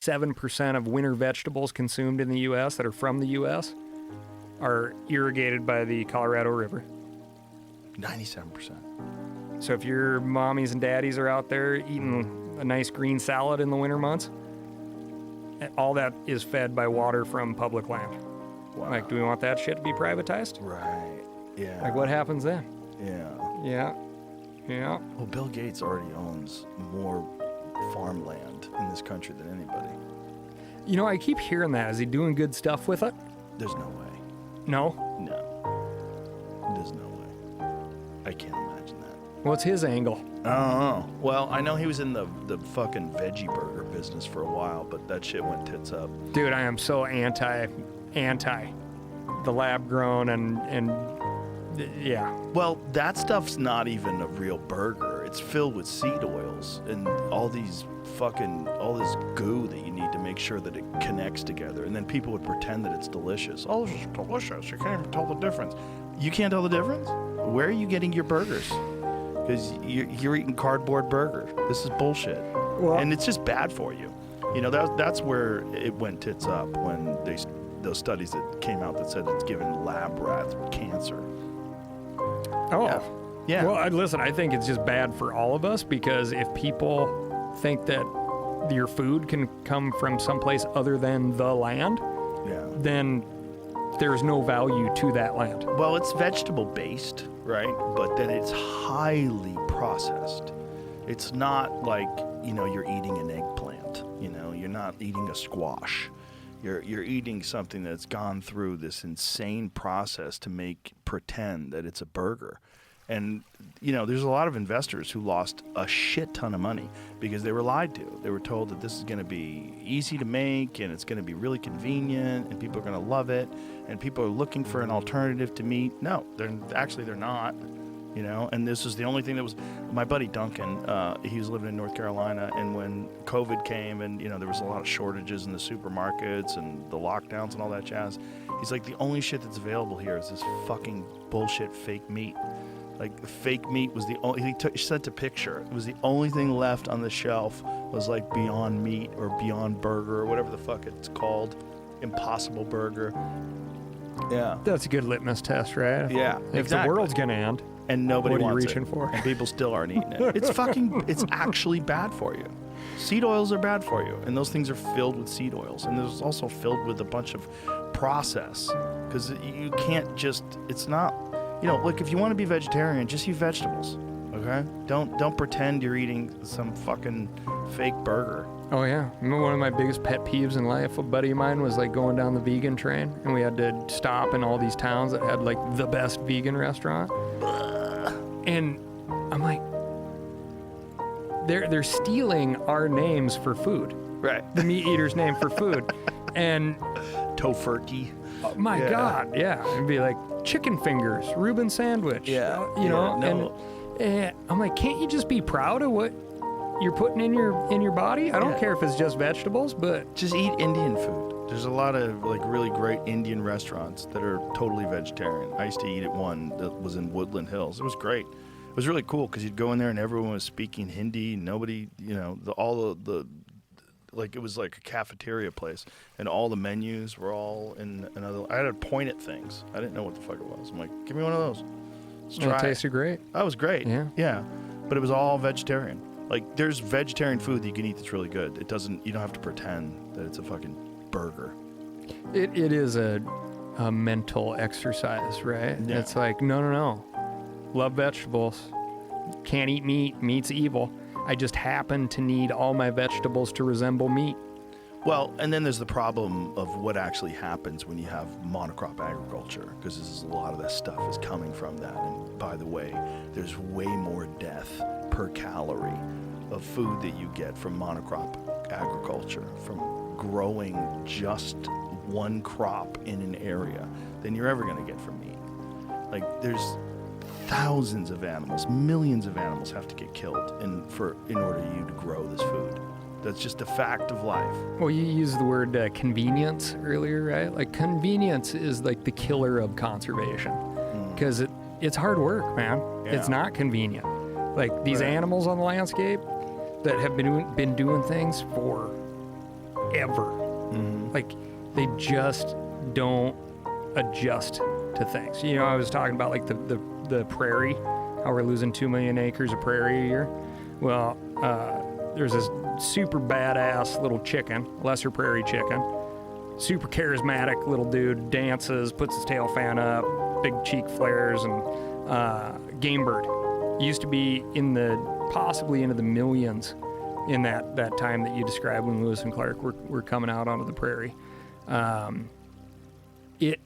97% of winter vegetables consumed in the U.S. that are from the U.S. are irrigated by the Colorado River. 97%. So if your mommies and daddies are out there eating a nice green salad in the winter months, all that is fed by water from public land. Wow. Like, do we want that shit to be privatized? Right. Yeah. Like, what happens then? Yeah. Yeah. Yeah. Well, Bill Gates already owns more farmland in this country than anybody. You know, I keep hearing that. Is he doing good stuff with it? There's no way. No? No. There's no way. I can't imagine that. What's his angle? I don't know. Well, I know he was in the fucking veggie burger business for a while, but that shit went tits up. Dude, I am so anti the lab grown and yeah. Well, that stuff's not even a real burger. It's filled with seed oils and all this goo that you need to make sure that it connects together. And then people would pretend that it's delicious. Oh, this is delicious. You can't even tell the difference. You can't tell the difference? Where are you getting your burgers? Because you're eating cardboard burger. This is bullshit. Well, and it's just bad for you. You know, that's where it went tits up when those studies that came out that said it's given lab rats cancer. Oh. Yeah. Well, listen, I think it's just bad for all of us, because if people think that your food can come from someplace other than the land, then there's no value to that land. Well, it's vegetable based, right? But then it's highly processed. It's not like, you know, you're eating an eggplant. You know, you're not eating a squash. You're eating something that's gone through this insane process to pretend that it's a burger. And, you know, there's a lot of investors who lost a shit ton of money because they were lied to. They were told that this is going to be easy to make and it's going to be really convenient and people are going to love it and people are looking for an alternative to meat. No, they're not, you know. And this is the only thing that was my buddy Duncan. He was living in North Carolina, and when COVID came and, you know, there was a lot of shortages in the supermarkets and the lockdowns and all that jazz, he's like, the only shit that's available here is this fucking bullshit fake meat. Like, fake meat was the only, he sent a picture. It was the only thing left on the shelf was like Beyond Meat or Beyond Burger or whatever the fuck it's called. Impossible Burger. Yeah. That's a good litmus test, right? Yeah. If the world's going to end. And nobody wants it. What are you reaching for? And people still aren't eating it. It's actually bad for you. Seed oils are bad for you. And those things are filled with seed oils. And there's also filled with a bunch of process. Because you can't just, it's not, you know, like, if you want to be vegetarian, just eat vegetables, okay? Don't pretend you're eating some fucking fake burger. Oh, yeah. Remember, one of my biggest pet peeves in life, a buddy of mine was, like, going down the vegan train, and we had to stop in all these towns that had, like, the best vegan restaurant. And I'm like, they're stealing our names for food. Right. The meat eater's name for food. And Tofurkey. Oh, my God, yeah. It'd be like chicken fingers, Reuben sandwich. Yeah. You know, no. and I'm like, can't you just be proud of what you're putting in your body? I don't care if it's just vegetables, but just eat Indian food. There's a lot of, like, really great Indian restaurants that are totally vegetarian. I used to eat at one that was in Woodland Hills. It was great. It was really cool because you'd go in there and everyone was speaking Hindi. Nobody, you know, like, it was like a cafeteria place, and all the menus were all in another. I had to point at things. I didn't know what the fuck it was. I'm like, give me one of those. Let's try it. Tasted great. That was great. Yeah. But it was all vegetarian. Like, there's vegetarian food that you can eat that's really good. You don't have to pretend that it's a fucking burger. It is a mental exercise, right? Yeah. It's like, no. Love vegetables. Can't eat meat. Meat's evil. I just happen to need all my vegetables to resemble meat. Well, and then there's the problem of what actually happens when you have monocrop agriculture, because a lot of that stuff is coming from that. And by the way, there's way more death per calorie of food that you get from monocrop agriculture, from growing just one crop in an area, than you're ever going to get from meat. Like, there's thousands of animals, millions of animals have to get killed in order for you to grow this food. That's just a fact of life. Well, you used the word convenience earlier, right? Like, convenience is like the killer of conservation, because it's hard work, man. Yeah. It's not convenient. Like, these animals on the landscape that have been doing things for ever. Like, they just don't adjust to things. You know, I was talking about like the prairie, how we're losing 2 million acres of prairie a year. Well, there's this super badass little chicken, Lesser Prairie Chicken, super charismatic little dude, dances, puts his tail fan up, big cheek flares, and game bird. Used to be possibly into the millions in that time that you described when Lewis and Clark were coming out onto the prairie. It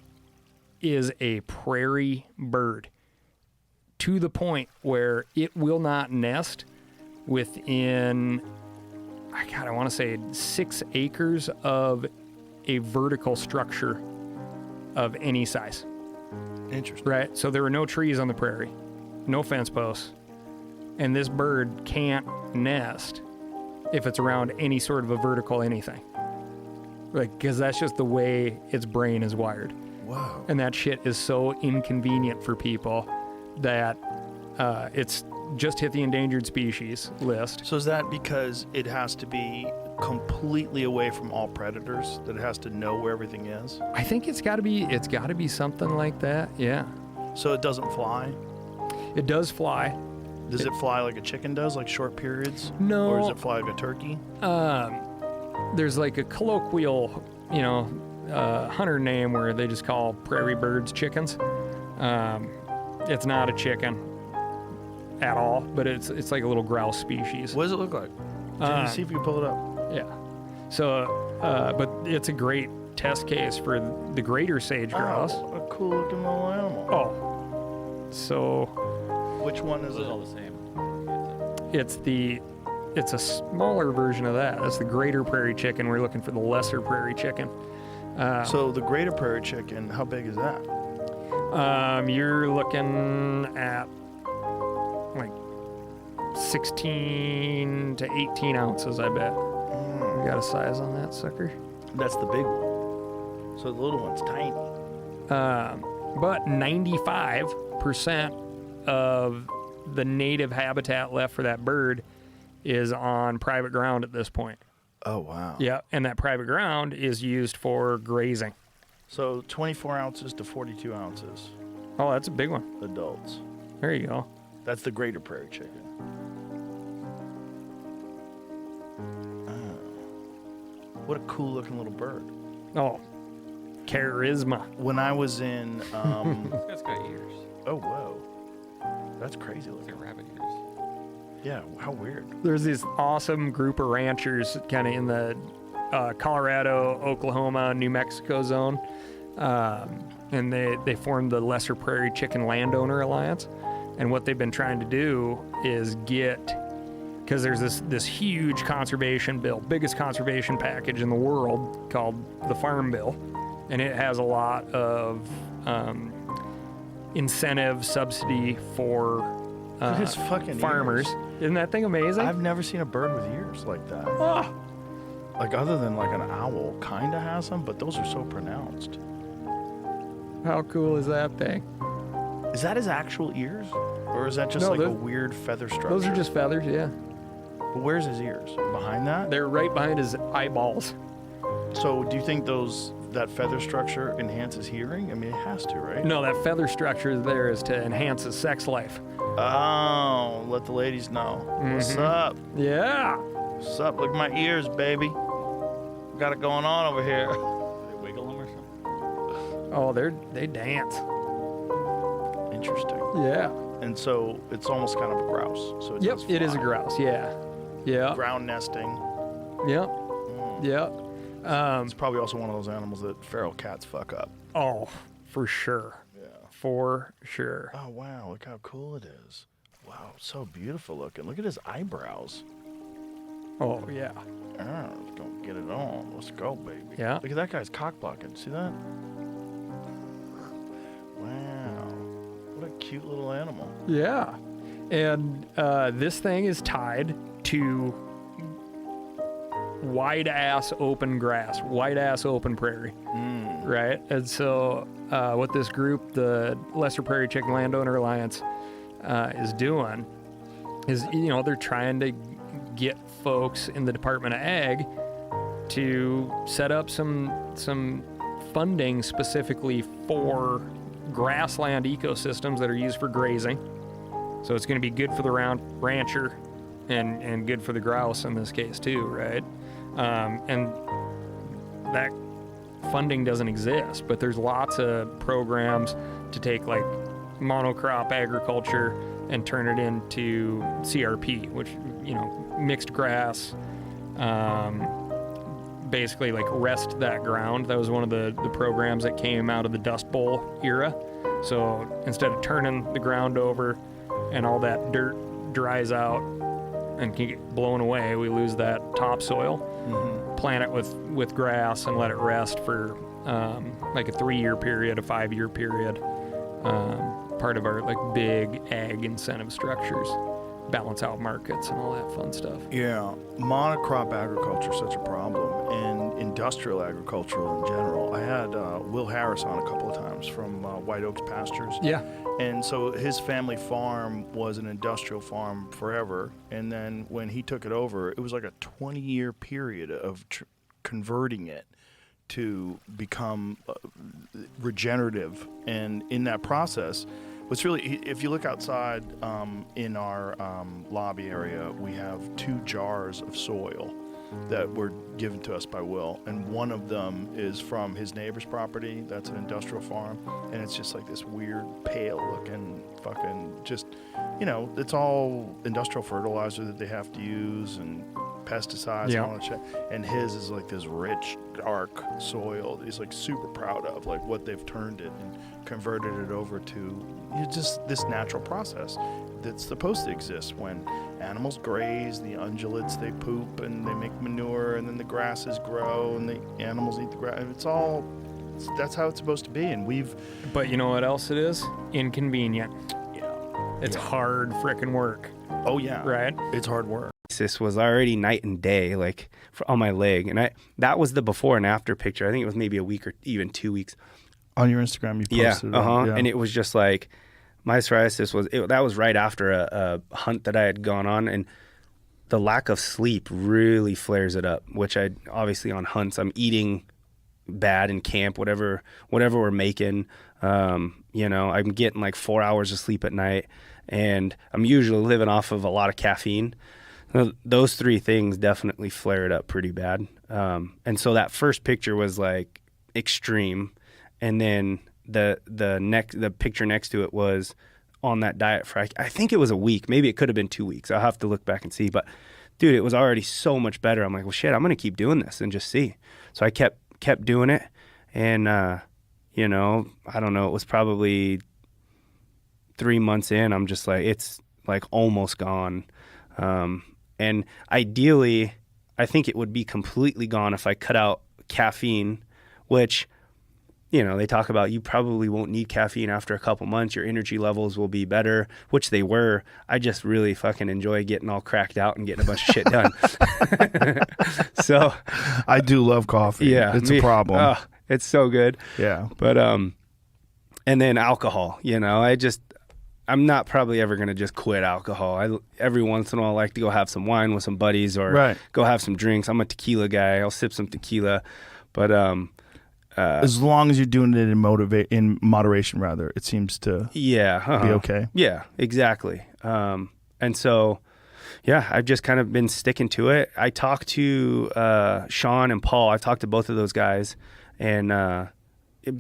is a prairie bird to the point where it will not nest within, I want to say 6 acres of a vertical structure of any size. Interesting. Right? So there were no trees on the prairie, no fence posts, and this bird can't nest if it's around any sort of a vertical anything. Like, because that's just the way its brain is wired. Wow. And that shit is so inconvenient for people that it's just hit the endangered species list. So is that because it has to be completely away from all predators, that it has to know where everything is? I think it's got to be something like that. Yeah. So it doesn't fly? It does fly. Does it fly like a chicken does, like short periods? No. Or does it fly like a turkey? There's like a colloquial, hunter name where they just call prairie birds chickens. It's not a chicken at all, but it's like a little grouse species. What does it look like? See if you can pull it up. Yeah. So, but it's a great test case for the greater sage grouse. Oh, a cool looking little animal. Oh. So. Which one is it? All the same. It's a smaller version of that. That's the greater prairie chicken. We're looking for the lesser prairie chicken. So the greater prairie chicken, how big is that? You're looking at like 16 to 18 ounces, I bet. You got a size on that sucker? That's the big one. So the little one's tiny. But 95% of the native habitat left for that bird is on private ground at this point. Oh, wow. Yeah, and that private ground is used for grazing. So 24 ounces to 42 ounces. Oh, that's a big one. Adults. There you go. That's the greater prairie chicken. What a cool looking little bird. Oh, charisma. When I was in... This guy's got ears. Oh, whoa. That's crazy It's looking. got rabbit ears. Yeah, how weird. There's this awesome group of ranchers kind of in the Colorado, Oklahoma, New Mexico zone. And they formed the Lesser Prairie Chicken Landowner Alliance. And what they've been trying to do is because there's this huge conservation bill, biggest conservation package in the world called the Farm Bill. And it has a lot of incentive, subsidy for His fucking farmers. ears. Isn't that thing amazing? I've never seen a bird with ears like that. Oh, Like, other than like an owl kind of has them, but those are so pronounced. how cool is that thing? Is that his actual ears? Or is that just No, like a those- weird feather structure? Those are just feathers, yeah. But where's his ears? Behind that? They're right behind his eyeballs. So do you think that feather structure enhances hearing? I mean, it has to, right? No, that feather structure there is to enhance his sex life. Oh, let the ladies know. What's up? Yeah. What's up? Look at my ears, baby. Got it going on over here. They wiggle them or something? Oh, they dance. Interesting. Yeah. And so it's almost kind of a grouse. So it Yep, does it is a fly. grouse. Yeah. Yeah. Ground nesting. Yep. Yep. It's probably also one of those animals that feral cats fuck up. Oh, for sure. Yeah. For sure. Oh, wow. Look how cool it is. Wow. So beautiful looking. Look at his eyebrows. Oh, yeah. Let's go get it on. Let's go, baby. Yeah. Look at that guy's cock blocking. See that? Wow. What a cute little animal. Yeah. And this thing is tied to wide ass open grass, wide ass open prairie. Right? And so what this group, the Lesser Prairie Chicken Landowner Alliance, is doing is, they're trying to get folks in the Department of Ag to set up some funding specifically for grassland ecosystems that are used for grazing. So it's going to be good for the rancher and good for the grouse in this case too, right? And that funding doesn't exist, but there's lots of programs to take like monocrop agriculture and turn it into CRP, which, mixed grass, basically like rest that ground. That was one of the programs that came out of the Dust Bowl era. So instead of turning the ground over and all that dirt dries out and can get blown away, we lose that topsoil, plant it with grass and let it rest for like a 3-year period, a 5-year period, part of our like big ag incentive structures, balance out markets and all that fun stuff. Yeah, monocrop agriculture is such a problem, and industrial agriculture in general. I had Will Harris on a couple of times from White Oaks Pastures. Yeah. And so his family farm was an industrial farm forever, and then when he took it over, it was like a 20-year period of converting it to become regenerative. And in that process, what's really, if you look outside in our lobby area, we have 2 jars of soil that were given to us by Will, and one of them is from his neighbor's property. That's an industrial farm, and it's just like this weird pale looking fucking just, it's all industrial fertilizer that they have to use and pesticides and all that shit. And his is like this rich, dark soil that he's like super proud of, like what they've turned it and converted it over to just this natural process that's supposed to exist when animals graze, the ungulates, they poop and they make manure, and then the grasses grow and the animals eat the grass. That's how it's supposed to be. And But you know what else it is? Inconvenient. Yeah. It's hard frickin' work. Oh yeah. Right? It's hard work. This was already night and day, like on my leg. And that was the before and after picture. I think it was maybe a week or even 2 weeks. On your Instagram, you posted it. Yeah. And it was just like, my psoriasis that was right after a hunt that I had gone on, and the lack of sleep really flares it up, which I obviously on hunts, I'm eating bad in camp, whatever we're making. I'm getting like 4 hours of sleep at night, and I'm usually living off of a lot of caffeine. Those 3 things definitely flare it up pretty bad. And so that first picture was like extreme. And then the picture next to it was on that diet for, I think it was a week. Maybe it could have been 2 weeks. I'll have to look back and see. But dude, it was already so much better. I'm like, well, shit, I'm going to keep doing this and just see. So I kept doing it. And, I don't know, it was probably 3 months in. I'm just like, it's like almost gone. And ideally, I think it would be completely gone if I cut out caffeine, which, they talk about you probably won't need caffeine after a couple months. Your energy levels will be better, which they were. I just really fucking enjoy getting all cracked out and getting a bunch of shit done. So I do love coffee. Yeah. It's a problem. Oh, it's so good. Yeah. But, and then alcohol, I'm not probably ever going to just quit alcohol. Every once in a while, I like to go have some wine with some buddies or go have some drinks. I'm a tequila guy. I'll sip some tequila. But as long as you're doing it in moderation, rather, it seems to be okay. Yeah, exactly. And so, I've just kind of been sticking to it. I talked to Sean and Paul. I've talked to both of those guys, and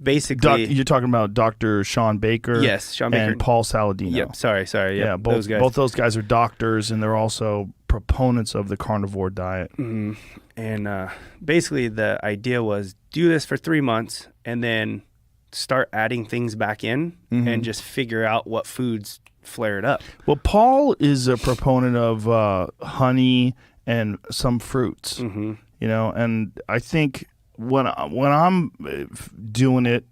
basically, you're talking about Dr. Sean Baker, yes, Sean Baker and Paul Saladino. Yep, sorry, yeah, both those guys are doctors, and they're also proponents of the carnivore diet. Mm-hmm. And basically, the idea was do this for 3 months, and then start adding things back in, and just figure out what foods flare it up. Well, Paul is a proponent of honey and some fruits, and I think when I'm doing it,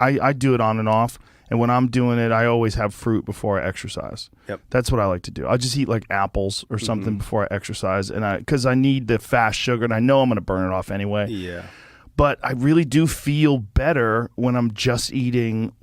I do it on and off. And when I'm doing it, I always have fruit before I exercise. Yep. That's what I like to do. I just eat like apples or something before I exercise, and because I need the fast sugar, and I know I'm going to burn it off anyway. Yeah. But I really do feel better when I'm just eating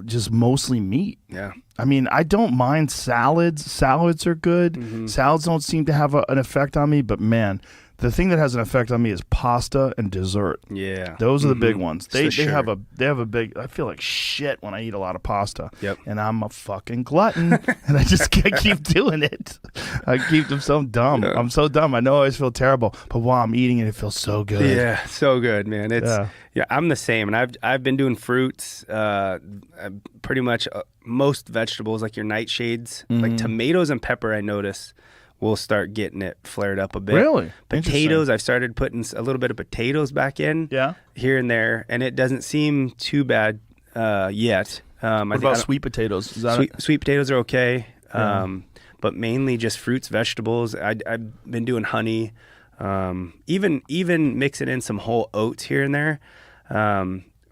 just mostly meat. Yeah. I mean, I don't mind salads. Salads are good. Salads don't seem to have an effect on me, but man, The thing that has an effect on me is pasta and dessert. Yeah. Those are the big ones. They For have sure. a big. I feel like shit when I eat a lot of pasta. Yep. And I'm a fucking glutton, and I just can't keep doing it. I keep them so dumb. Yeah. I'm so dumb. I know I always feel terrible, but while I'm eating it, it feels so good. Yeah, so good, man. It's Yeah. I'm the same, and I've been doing fruits, pretty much most vegetables like your nightshades, like tomatoes and pepper. I notice will start getting it flared up a bit. Really? Potatoes, I've started putting a little bit of potatoes back in, here and there, and it doesn't seem too bad yet. What about sweet potatoes? Is that sweet potatoes are okay, but mainly just fruits, vegetables. I've been doing honey, even mixing in some whole oats here and there.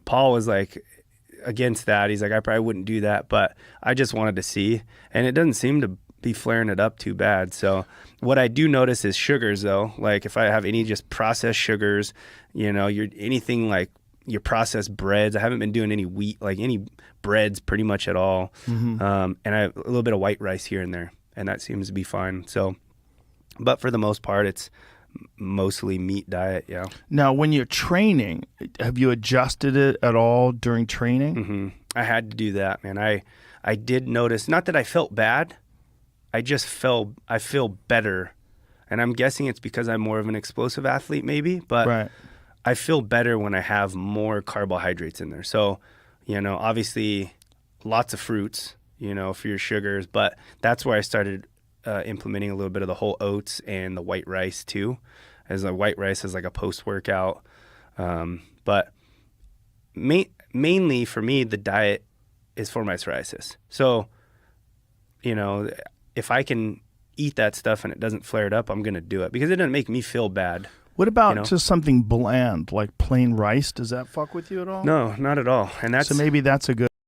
Paul was like against that. He's like, I probably wouldn't do that, but I just wanted to see, and it doesn't seem to be flaring it up too bad. So what I do notice is sugars, though. Like if I have any just processed sugars, anything like your processed breads. I haven't been doing any wheat, like any breads pretty much at all. And I have a little bit of white rice here and there, and that seems to be fine. So, but for the most part, it's mostly meat diet. Yeah. Now, when you're training, have you adjusted it at all during training? I had to do that, man. I did notice, not that I felt bad, I feel better. And I'm guessing it's because I'm more of an explosive athlete maybe, but I feel better when I have more carbohydrates in there. So, obviously lots of fruits, for your sugars, but that's where I started implementing a little bit of the whole oats and the white rice too, as the white rice is like a post-workout. But mainly for me, the diet is for my psoriasis. So, if I can eat that stuff and it doesn't flare it up, I'm going to do it because it doesn't make me feel bad. What about just something bland like plain rice? Does that fuck with you at all? No, not at all. And that's so maybe that's a good